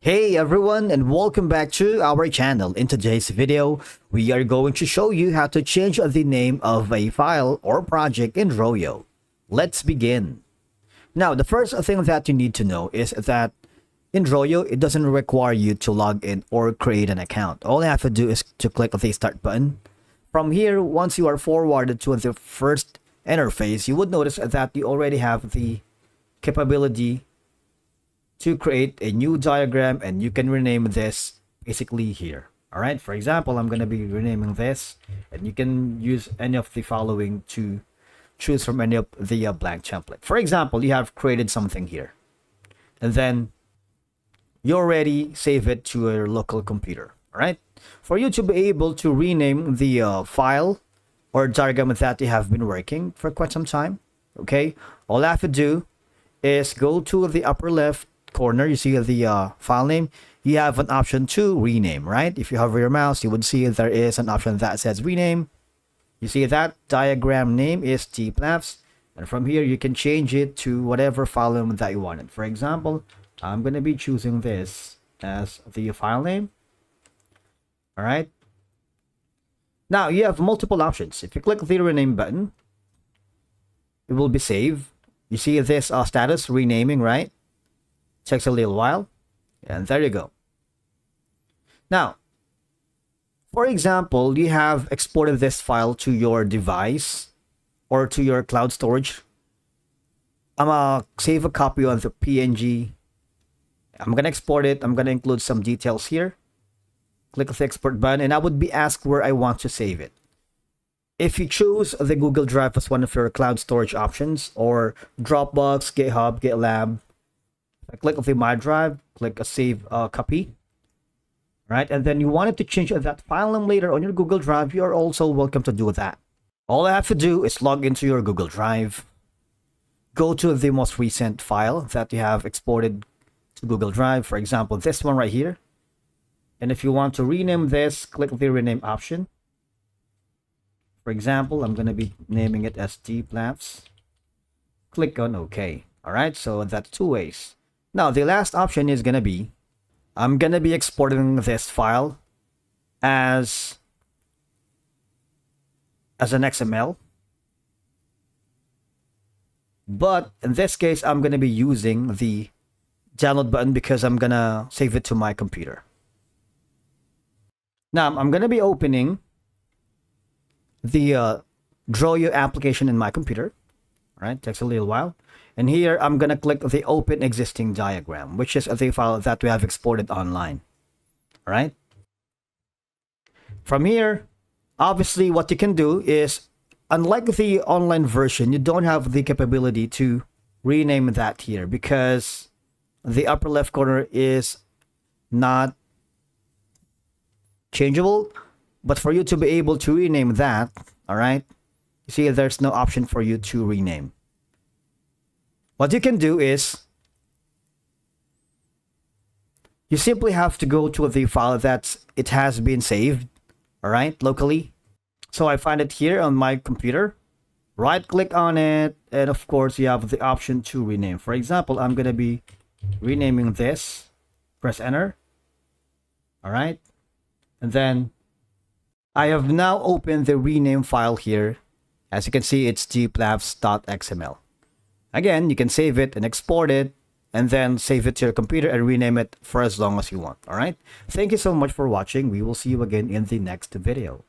Hey everyone, and welcome back to our channel. In today's video, we are going to show you how to change the name of a file or project in Royo. Let's begin. Now, the first thing that you need to know is that in Royo, it doesn't require you to log in or create an account. All you have to do is to click the start button. From here, once you are forwarded to the first interface, you would notice that you already have the capability to create a new diagram, and you can rename this basically here. All right, for example, I'm going to be renaming this, and you can use any of the following to choose from any of the blank template. For example, you have created something here, and then you already save it to your local computer. All right, for you to be able to rename the file or diagram that you have been working for quite some time, okay, all I have to do is go to the upper left corner. You see the file name. You have an option to rename, right? If you hover your mouse, you would see there is an option that says rename. You see that diagram name is tplabs, and from here you can change it to whatever file name that you wanted. For example, I'm going to be choosing this as the file name. All right, now you have multiple options. If you click the rename button, it will be saved. You see this status renaming, right? Takes a little while, and there you go. Now, for example, you have exported this file to your device or to your cloud storage. I'm gonna save a copy on the PNG. I'm gonna export it. I'm gonna include some details here. Click the export button, and I would be asked where I want to save it. If you choose the Google Drive as one of your cloud storage options, or Dropbox, GitHub, GitLab, I click on the My Drive, click a save copy, right? And then you wanted to change that file name later on your Google Drive, you're also welcome to do that. All I have to do is log into your Google Drive, go to the most recent file that you have exported to Google Drive, for example, this one right here. And if you want to rename this, click the rename option. For example, I'm going to be naming it as tplabs. Click on OK. All right, so that's two ways. Now, the last option is going to be, I'm going to be exporting this file as an XML. But in this case, I'm going to be using the download button because I'm going to save it to my computer. Now, I'm going to be opening the Royo application in my computer. All right, takes a little while. And here, I'm going to click the open existing diagram, which is the file that we have exported online. All right. From here, obviously, what you can do is, unlike the online version, you don't have the capability to rename that here because the upper left corner is not changeable. But for you to be able to rename that, all right, you see there's no option for you to rename. What you can do is, you simply have to go to the file that it has been saved, all right, locally. So I find it here on my computer. Right click on it, and of course you have the option to rename. For example, I'm going to be renaming this. Press enter. All right. And then I have now opened the rename file here. As you can see, it's tplabs.xml. Again, you can save it and export it, and then save it to your computer and rename it for as long as you want. All right. Thank you so much for watching. We will see you again in the next video.